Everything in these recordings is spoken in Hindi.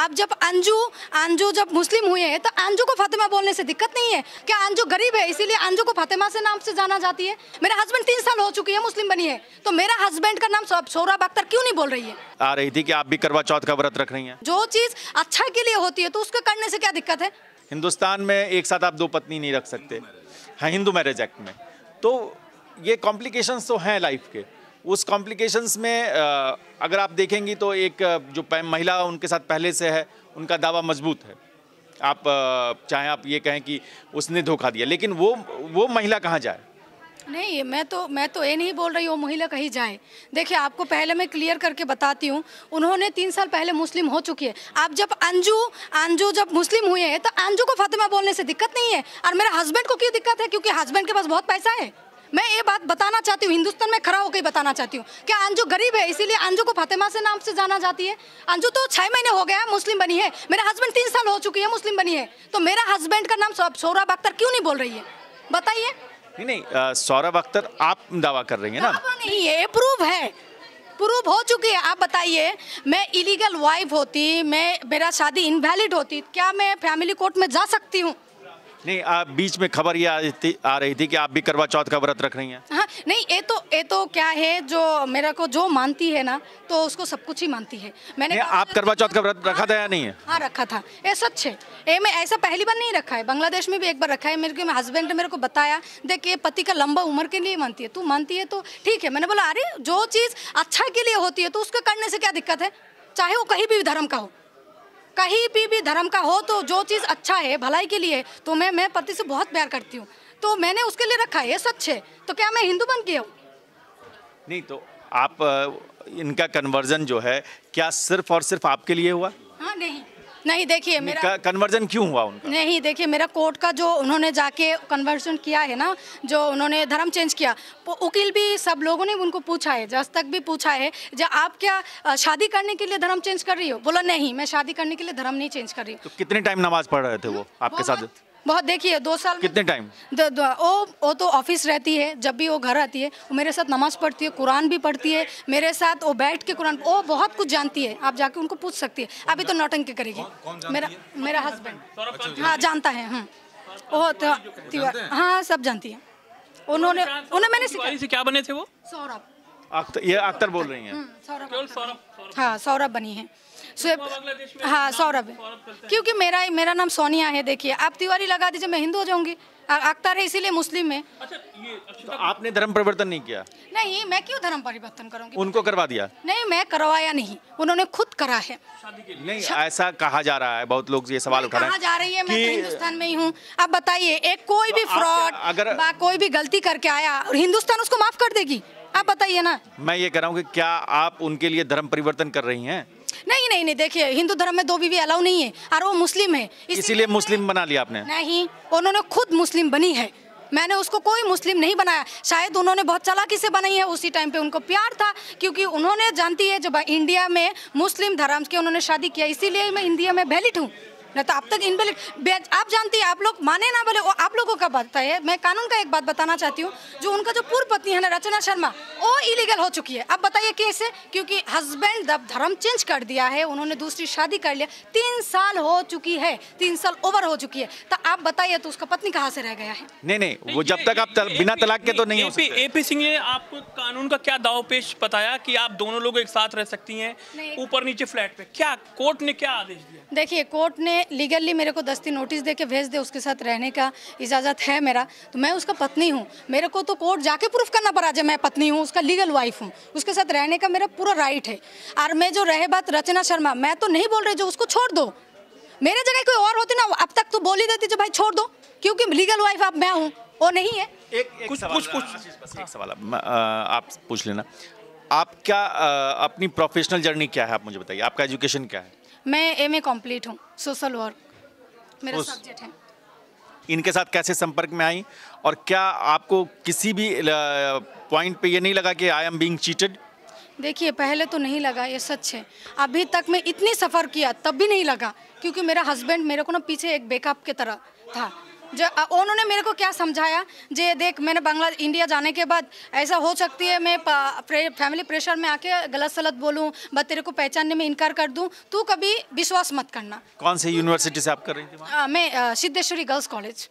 आप जब अंजू जब मुस्लिम हुए हैं तो अंजू को फातिमा बोलने से दिक्कत नहीं है क्या? अंजू गरीब है इसीलिए अंजू को फातिमा से नाम से जाना जाती है। मेरे हस्बैंड 3 साल हो चुकी है मुस्लिम बनी है, तो मेरा हस्बैंड का नाम सोहराब अख्तर क्यों नहीं बोल रही है? आ रही थी कि आप भी करवा चौथ का व्रत रख रही हैं। जो चीज अच्छा के लिए होती है तो उसको करने से क्या दिक्कत है? हिंदुस्तान में एक साथ आप 2 पत्नी नहीं रख सकते हैं हिंदू मैरिज एक्ट में, तो ये कॉम्प्लिकेशंस तो हैं लाइफ के। उस कॉम्प्लिकेशंस में अगर आप देखेंगी तो एक जो महिला उनके साथ पहले से है उनका दावा मजबूत है। आप चाहे आप ये कहें कि उसने धोखा दिया, लेकिन वो महिला कहाँ जाए? नहीं, मैं तो ये नहीं बोल रही वो महिला कहीं जाए। देखिए आपको पहले मैं क्लियर करके बताती हूँ, उन्होंने 3 साल पहले मुस्लिम हो चुकी है। आप जब अंजू जब मुस्लिम हुए हैं तो अंजू को फातिमा बोलने से दिक्कत नहीं है, और मेरे हस्बैंड को क्यों दिक्कत है? क्योंकि हस्बैंड के पास बहुत पैसा है। मैं ये बात बताना चाहती हूँ, हिंदुस्तान में खड़ा होकर बताना चाहती हूँ। क्या अंजू गरीब है इसीलिए अंजू को फातिमा से नाम से जाना जाती है? अंजू तो 6 महीने हो गया मुस्लिम बनी है, मेरे हस्बैंड 3 साल हो चुकी है मुस्लिम बनी है, तो मेरा हस्बैंड का नाम सोहराब अख्तर क्यों नहीं बोल रही है? बताइए। नहीं, सोहराब अख्तर आप दावा कर रही है ना? नहीं, ये प्रूव हो चुकी है। आप बताइए, मैं इलीगल वाइफ होती, मेरा शादी इनवैलिड होती, क्या मैं फैमिली कोर्ट में जा सकती हूँ? नहीं, आप बीच में खबर ये आ रही थी कि आप भी करवा चौथ का व्रत रख रही हैं। हाँ, नहीं, ये तो क्या है, जो मेरा को जो मानती है ना तो उसको सब कुछ ही मानती है। मैंने आप करवा चौथ का व्रत रखा था या नहीं है? हाँ, रखा था। ये सच है, ये मैं ऐसा पहली बार नहीं रखा है, बांग्लादेश में भी एक बार रखा है। मेरे हस्बैंड ने मेरे को बताया, देखिए पति का लंबा उम्र के लिए मानती है, तू मानती है तो ठीक है। मैंने बोला अरे जो चीज़ अच्छा के लिए होती है तो उसको करने से क्या दिक्कत है? चाहे वो कहीं भी धर्म का हो, कहीं भी धर्म का हो, तो जो चीज़ अच्छा है भलाई के लिए, तो मैं पति से बहुत प्यार करती हूँ, तो मैंने उसके लिए रखा है, ये सच है। तो क्या मैं हिंदू बन गई हूँ? नहीं, तो आप इनका कन्वर्जन जो है क्या सिर्फ और सिर्फ आपके लिए हुआ? हाँ, नहीं, देखिए मेरा कन्वर्जन क्यों हुआ उनका? नहीं, देखिए मेरा कोर्ट का जो उन्होंने जाके कन्वर्जन किया है ना, जो उन्होंने धर्म चेंज किया, वकील भी सब लोगों ने उनको पूछा है, जज तक भी पूछा है, जो आप क्या शादी करने के लिए धर्म चेंज कर रही हो? बोला नहीं, मैं शादी करने के लिए धर्म नहीं चेंज कर रही हूँ। तो कितने टाइम नमाज पढ़ रहे थे वो आपके साथ? बहुत। देखिए 2 साल। कितने टाइम? वो तो ऑफिस रहती है, जब भी वो घर आती है वो मेरे साथ नमाज पढ़ती है, कुरान भी पढ़ती है मेरे साथ, वो बैठ के कुरान, वो बहुत कुछ जानती है, आप जाके उनको पूछ सकती है। अभी तो नौटंकी करेगी। मेरा हस्बैंड हाँ जानता है। हाँ, सब जानती है। उन्होंने मैंने से क्या बने थे वो? सौरभ। ये अख्तर बोल रही हैं? सौरभ। हाँ, सौरभ बनी है। हाँ, सौरभ है, क्योंकि मेरा नाम सोनिया है। देखिए आप तिवारी लगा दीजिए, मैं हिंदू हो जाऊंगी। अख्तर है इसीलिए मुस्लिम है। तो आपने धर्म परिवर्तन नहीं किया? नहीं, मैं क्यों धर्म परिवर्तन करूंगी? उनको करवा दिया? नहीं, मैं करवाया नहीं, उन्होंने खुद करा है। नहीं, ऐसा कहा जा रहा है, बहुत लोग ये सवाल उठा रहे हैं। कहा जा रही है, मैं तो हिंदुस्तान में ही हूँ। अब बताइए, एक कोई भी फ्रॉड कोई भी गलती करके आया, हिंदुस्तान उसको माफ कर देगी? आप बताइए ना। मैं ये कह रहा हूँ कि क्या आप उनके लिए धर्म परिवर्तन कर रही हैं? नहीं, देखिए हिंदू धर्म में 2 बीवी अलाउ नहीं है, और वो मुस्लिम है, इसीलिए मुस्लिम बना लिया आपने? नहीं, उन्होंने खुद मुस्लिम बनी है, मैंने उसको कोई मुस्लिम नहीं बनाया। शायद उन्होंने बहुत चालाकी से बनाई है, उसी टाइम पे उनको प्यार था, क्योंकि उन्होंने जानती है जब इंडिया में मुस्लिम धर्म के उन्होंने शादी किया, इसीलिए मैं इंडिया में वैलिड हूँ, नहीं तो अब तक इनवैलिड। आप जानती है, आप लोग माने ना बोले, वो आप लोगों का बात है। मैं कानून का एक बात बताना चाहती हूँ, जो उनका जो पूर्व पत्नी है ना रचना शर्मा, वो इलीगल हो चुकी है। अब बताइए कैसे? क्योंकि हस्बैंड जब धर्म चेंज कर दिया है, उन्होंने दूसरी शादी कर लिया, 3 साल हो चुकी है, 3 साल ओवर हो चुकी है, तो आप बताइए तो उसका पत्नी कहाँ से रह गया है? नहीं, वो जब तक आप बिना तलाक के तो नहीं हो सकते। AP सिंह ने आपको कानून का क्या दावपेच बताया कि आप दोनों लोग एक साथ रह सकती हैं ऊपर नीचे फ्लैट पे? क्या कोर्ट ने क्या आदेश दिया? देखिए, कोर्ट ने लीगली मेरे को 10 दिन नोटिस दे के भेज दे, उसके साथ रहने का इजाज़त है मेरा, तो मैं उसका पत्नी हूँ। मेरे को तो कोर्ट जाके प्रूफ करना पड़ा जब मैं पत्नी हूँ, उसका लीगल वाइफ हूँ, उसके साथ रहने का मेरा पूरा राइट है। और मैं जो रहे बात रचना शर्मा, मैं तो नहीं बोल रही जो उसको छोड़ दो, मेरे जगह कोई और होती ना अब तक तो बोल ही देती जो भाई छोड़ दो, क्योंकि लीगल वाइफ अब मैं हूँ, वो नहीं है। एक सवाल आप पूछ लेना। आप क्या अपनी प्रोफेशनल जर्नी क्या है, आप मुझे बताइए, आपका एजुकेशन क्या है? मैं MA कंप्लीट हूँ, सोशल वर्क मेरा सब्जेक्ट है। इनके साथ कैसे संपर्क में आई, और क्या आपको किसी भी पॉइंट पे ये नहीं लगा कि आई एम बीइंग चीटेड? देखिए, पहले तो नहीं लगा, ये सच है। अभी तक मैं इतनी सफ़र किया तब भी नहीं लगा, क्योंकि मेरा हस्बैंड मेरे को ना पीछे एक बैकअप की तरह था। जो उन्होंने मेरे को क्या समझाया, जे देख मैंने इंडिया जाने के बाद ऐसा हो सकती है मैं फैमिली प्रेशर में आके गलत सलत बोलूँ, बस तेरे को पहचानने में इनकार कर दूँ, तू कभी विश्वास मत करना। कौन सी यूनिवर्सिटी से आप कर रही थी वहाँ? मैं सिद्धेश्वरी गर्ल्स कॉलेज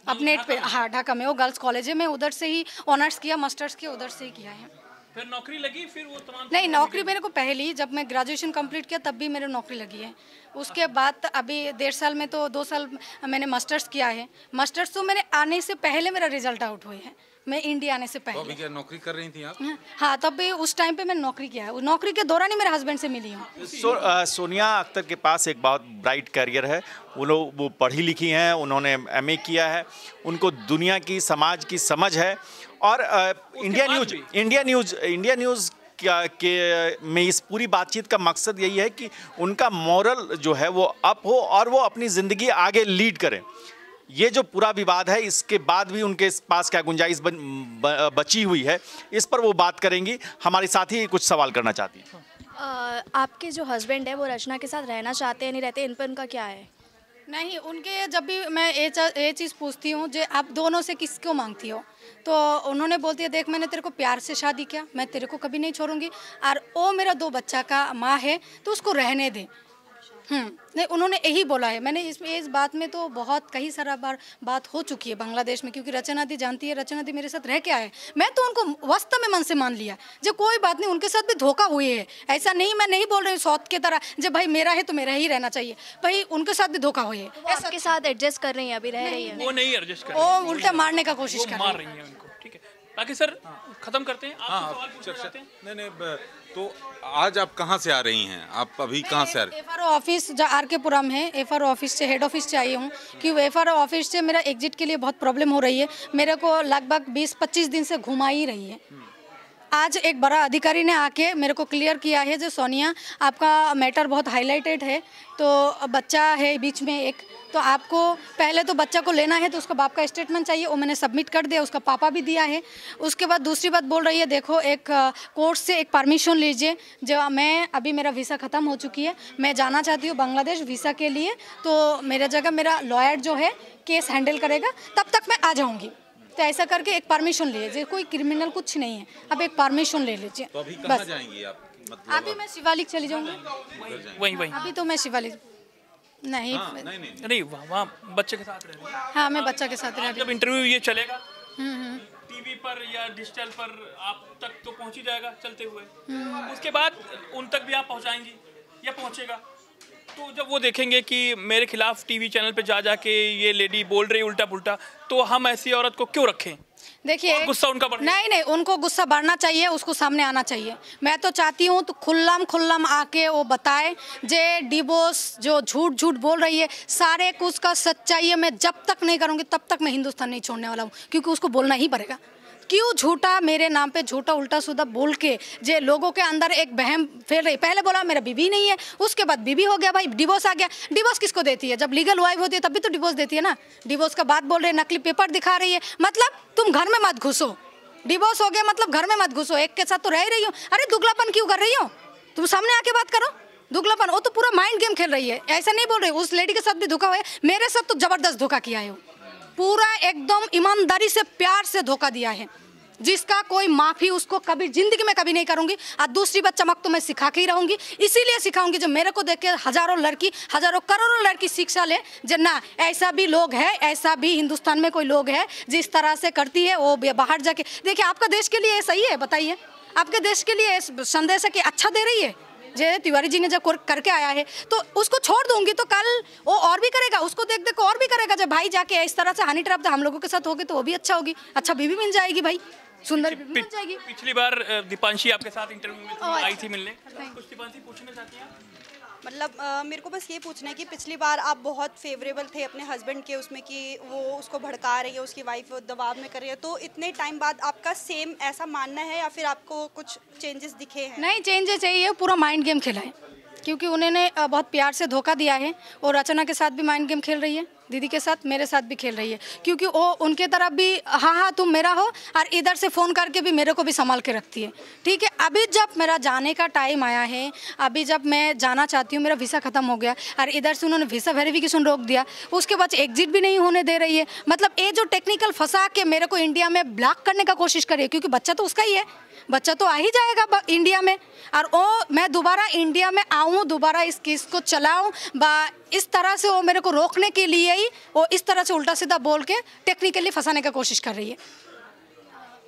अपने पे, हाँ ढाका में, वो गर्ल्स कॉलेज है। मैं उधर से ही ऑनर्स किया, मास्टर्स किया उधर से ही किया है। फिर नौकरी लगी, फिर वो तमाम नहीं, नौकरी मेरे को पहले जब मैं ग्रेजुएशन कंप्लीट किया तब भी मेरे नौकरी लगी है। उसके बाद अभी 1.5 साल में तो 2 साल मैंने मास्टर्स किया है। मास्टर्स तो मैंने आने से पहले मेरा रिजल्ट आउट हुए हैं, मैं इंडिया आने से पहले। तो अभी क्या नौकरी कर रही थी आप? हाँ, तब भी उस टाइम पे मैंने नौकरी किया है। उस नौकरी के दौरान ही मेरे हस्बैंड से मिली हूँ। सोनिया अख्तर के पास एक बहुत ब्राइट करियर है। वो पढ़ी लिखी हैं, उन्होंने एमए किया है, उनको दुनिया की समाज की समझ है। और इंडिया न्यूज़ में इस पूरी बातचीत का मकसद यही है कि उनका मॉरल जो है वो अप हो और वो अपनी ज़िंदगी आगे लीड करें। ये जो पूरा विवाद है, इसके बाद भी उनके पास क्या गुंजाइश बची हुई है, इस पर वो बात करेंगी। हमारे साथी कुछ सवाल करना चाहती हैं। आपके जो हस्बैंड है वो रचना के साथ रहना चाहते हैं, नहीं रहते, इन पर उनका क्या है? नहीं, उनके जब भी मैं ये चीज़ पूछती हूँ जो आप दोनों से किसको मांगती हो, तो उन्होंने बोलती है देख मैंने तेरे को प्यार से शादी किया, मैं तेरे को कभी नहीं छोड़ूंगी, और वो मेरा 2 बच्चा का माँ है तो उसको रहने दे। नहीं, उन्होंने यही बोला है। मैंने इस बात में तो बहुत कई सारा बार बात हो चुकी है बांग्लादेश में, क्योंकि रचना दी जानती है, रचना दी मेरे साथ रह के आए। मैं तो उनको वास्तव में मन से मान लिया, जो कोई बात नहीं, उनके साथ भी धोखा हुई है। ऐसा नहीं, मैं नहीं बोल रही हूँ सौत की तरह जो भाई मेरा है तो मेरा ही रहना चाहिए, भाई उनके साथ भी धोखा हुई है। आपके साथ एडजस्ट कर रही हैं, अभी रह रही है? वो नहीं एडजस्ट कर वो उल्टा मारने का कोशिश कर मार रही है उनको। ठीक है, बाकी सर खत्म करते हैं। आप सवाल पूछना चाहते हैं? नहीं, तो आज आप कहाँ से आ रही हैं? आप अभी कहाँ से आ रही हैं? एफआरओ ऑफिस जो आर.के. पुरम है, एफआरओ ऑफिस से, हेड ऑफिस से आई हूँ कि एफआरओ ऑफिस से मेरा एग्जिट के लिए बहुत प्रॉब्लम हो रही है। मेरे को लगभग 20-25 दिन से घुमा ही रही है। आज एक बड़ा अधिकारी ने आके मेरे को क्लियर किया है, जो सोनिया आपका मैटर बहुत हाईलाइटेड है, तो बच्चा है बीच में एक, तो आपको पहले तो बच्चा को लेना है तो उसका बाप का स्टेटमेंट चाहिए, वो मैंने सबमिट कर दिया, उसका पापा भी दिया है। उसके बाद दूसरी बात बोल रही है देखो एक कोर्ट से एक परमिशन लीजिए, जो मैं अभी मेरा वीज़ा ख़त्म हो चुकी है, मैं जाना चाहती हूँ बांग्लादेश वीज़ा के लिए, तो मेरे जगह मेरा लॉयर जो है केस हैंडल करेगा, तब तक मैं आ जाऊँगी। तो ऐसा करके एक परमिशन ले लीजिए, कोई क्रिमिनल कुछ नहीं है, अब एक परमिशन ले लीजिए। तो अभी कहाँ जाएंगी आप? मतलब अभी मैं शिवालिक चली जाऊँगी। वहीं अभी तो मैं शिवालिक नहीं, नहीं, वहाँ बच्चे के साथ रह रही हैं। हाँ, मैं बच्चा के साथ रह रही जब इंटरव्यू ये चलेगा टीवी पर या डिजिटल पर आप तक तो पहुँच ही जाएगा चलते हुए, उसके बाद उन तक भी आप पहुँचाएंगी या पहुँचेगा? तो जब वो देखेंगे कि मेरे खिलाफ टीवी चैनल पे जा जाके ये लेडी बोल रही उल्टा पुल्टा, तो हम ऐसी औरत को क्यों रखें? देखिए, गुस्सा उनका बढ़े। नहीं, उनको गुस्सा बढ़ना चाहिए, उसको सामने आना चाहिए। मैं तो चाहती हूँ तो खुल्लम आके वो बताए जे डिवोर्स जो झूठ बोल रही है, सारे कुछ का सच्चाई है। मैं जब तक नहीं करूँगी तब तक मैं हिंदुस्तान नहीं छोड़ने वाला हूँ, क्योंकि उसको बोलना ही पड़ेगा। क्यों झूठा मेरे नाम पे झूठा उल्टा सीधा बोल के जे लोगों के अंदर एक बहम फैल रही। पहले बोला मेरा बीवी नहीं है, उसके बाद बीवी हो गया, भाई डिवोर्स आ गया। डिवोर्स किसको देती है? जब लीगल वाइफ होती है तब भी तो डिवोर्स देती है ना। डिवोर्स का बात बोल रहे, नकली पेपर दिखा रही है, मतलब तुम घर में मत घुसो। डिवोर्स हो गया मतलब घर में मत घुसो, एक के साथ तो रह रही हो। अरे दुगलापन क्यों कर रही हो? तुम सामने आके बात करो। दुगलापन, वो तो पूरा माइंड गेम खेल रही है, ऐसा नहीं बोल रही। उस लेडी के साथ भी धोखा हुआ है, मेरे साथ तो जबरदस्त धोखा किया है। पूरा एकदम ईमानदारी से प्यार से धोखा दिया है, जिसका कोई माफ़ी उसको कभी जिंदगी में कभी नहीं करूंगी। और दूसरी बात, चमक तो मैं सिखा के ही रहूंगी, इसीलिए सिखाऊंगी जो मेरे को देख के हजारों करोड़ों लड़की शिक्षा ले, जो ना ऐसा भी लोग है, ऐसा भी हिंदुस्तान में कोई लोग है जिस तरह से करती है वो बाहर जाके। देखिए, आपका देश के लिए सही है? बताइए, आपके देश के लिए संदेश है कि अच्छा दे रही है? जय तिवारी जी ने जब करके आया है तो उसको छोड़ दूंगी तो कल वो और भी करेगा, उसको देख देख और भी करेगा। जब भाई जाके इस तरह से हानि ट्रैप हम लोगों के साथ होगी तो वो भी अच्छा होगी, अच्छा बीवी मिल जाएगी, भाई सुंदर बीवी मिल जाएगी। पिछली बार दीपांशी आपके साथ इंटरव्यू में आई थी मिलने, कुछ दीपांशी पूछना चाहती हैं? मतलब मेरे को बस ये पूछना है कि पिछली बार आप बहुत फेवरेबल थे अपने हस्बैंड के उसमें कि वो उसको भड़का रही है, उसकी वाइफ दबाव में कर रही है, तो इतने टाइम बाद आपका सेम ऐसा मानना है या फिर आपको कुछ चेंजेस दिखे हैं? नहीं, चेंजेस चाहिए, पूरा माइंड गेम खेला है। क्योंकि उन्होंने बहुत प्यार से धोखा दिया है और रचना के साथ भी माइंड गेम खेल रही है, दीदी के साथ, मेरे साथ भी खेल रही है, क्योंकि वो उनके तरफ भी हाँ तुम मेरा हो और इधर से फ़ोन करके भी मेरे को भी संभाल के रखती है। ठीक है, अभी जब मेरा जाने का टाइम आया है, अभी जब मैं जाना चाहती हूँ, मेरा वीज़ा ख़त्म हो गया और इधर से उन्होंने वीज़ा वेरिफिकेशन रोक दिया, उसके बाद एग्जिट भी नहीं होने दे रही है। मतलब ये जो टेक्निकल फंसा के मेरे को इंडिया में ब्लॉक करने का कोशिश कर रही है, क्योंकि बच्चा तो उसका ही है, बच्चा तो आ ही जाएगा इंडिया में, और वो मैं दोबारा इंडिया में आऊँ, दोबारा इस केस को चलाऊँ, इस तरह से वो मेरे को रोकने के लिए ही वो इस तरह से उल्टा सीधा बोल के टेक्निकली फंसाने का कोशिश कर रही है।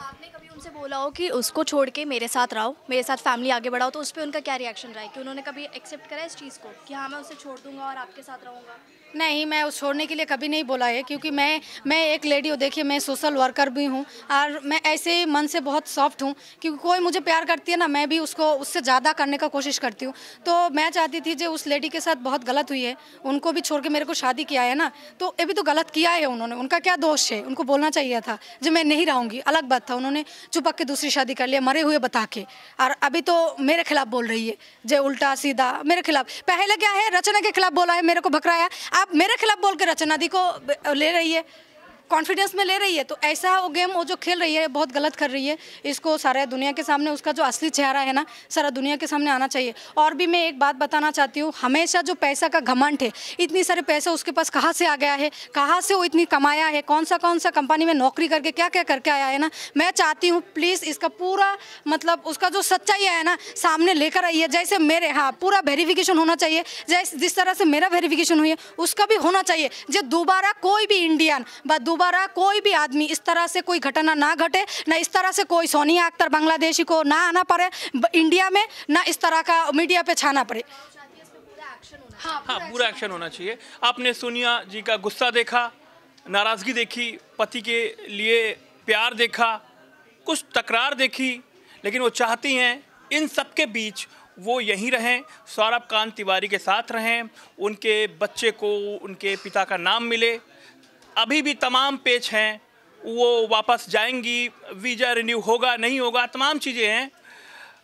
आपने कभी उनसे बोला हो कि उसको छोड़ के मेरे साथ रहो, मेरे साथ फैमिली आगे बढ़ाओ, तो उस पर उनका क्या रिएक्शन रहा है कि उन्होंने कभी एक्सेप्ट करा इस चीज़ को कि हाँ मैं उसे छोड़ दूंगा और आपके साथ रहूँगा? नहीं, मैं उस छोड़ने के लिए कभी नहीं बोला है, क्योंकि मैं एक लेडी हूँ, देखिए मैं सोशल वर्कर भी हूँ और मैं ऐसे मन से बहुत सॉफ्ट हूँ, क्योंकि कोई मुझे प्यार करती है ना, मैं भी उसको उससे ज़्यादा करने का कोशिश करती हूँ। तो मैं चाहती थी जो उस लेडी के साथ बहुत गलत हुई है, उनको भी छोड़ के मेरे को शादी किया है ना, तो ये भी तो गलत किया है उन्होंने, उनका क्या दोष है? उनको बोलना चाहिए था जो मैं नहीं रहूँगी, अलग बात था, उन्होंने चुपक के दूसरी शादी कर लिया मरे हुए बता के, और अभी तो मेरे खिलाफ बोल रही है, जो उल्टा सीधा मेरे खिलाफ। पहले क्या है, रचना के खिलाफ बोला है, मेरे को भकराया, अब मेरे खिलाफ बोल के रचना दी को ले रही है, कॉन्फिडेंस में ले रही है। तो ऐसा वो गेम वो जो खेल रही है बहुत गलत कर रही है, इसको सारा दुनिया के सामने उसका जो असली चेहरा है ना, सारा दुनिया के सामने आना चाहिए। और भी मैं एक बात बताना चाहती हूँ, हमेशा जो पैसा का घमंड है, इतनी सारे पैसे उसके पास कहाँ से आ गया है, कहाँ से वो इतनी कमाया है, कौन सा कंपनी में नौकरी करके क्या क्या करके आया है ना, मैं चाहती हूँ प्लीज़ इसका पूरा मतलब उसका जो सच्चाई है ना सामने लेकर आइए। जैसे मेरे हाँ पूरा वेरिफिकेशन होना चाहिए, जैसे जिस तरह से मेरा वेरिफिकेशन हुई है उसका भी होना चाहिए, जो दोबारा कोई भी इंडियन दोबारा कोई भी आदमी इस तरह से कोई घटना ना घटे, ना इस तरह से कोई सोनिया अख्तर बांग्लादेशी को ना आना पड़े इंडिया में, ना इस तरह का मीडिया पे छाना पड़े। हाँ, पूरा एक्शन होना चाहिए। आपने सोनिया जी का गुस्सा देखा, नाराज़गी देखी, पति के लिए प्यार देखा, कुछ तकरार देखी, लेकिन वो चाहती हैं इन सब के बीच वो यहीं रहें, सौरभ कांत तिवारी के साथ रहें, उनके बच्चे को उनके पिता का नाम मिले। अभी भी तमाम पेच हैं, वो वापस जाएंगी, वीज़ा रिन्यू होगा नहीं होगा, तमाम चीज़ें हैं।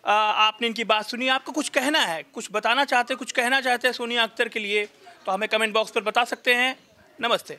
आपने इनकी बात सुनी, आपको कुछ कहना है, कुछ बताना चाहते, कुछ कहना चाहते हैं सोनिया अख्तर के लिए, तो हमें कमेंट बॉक्स पर बता सकते हैं। नमस्ते।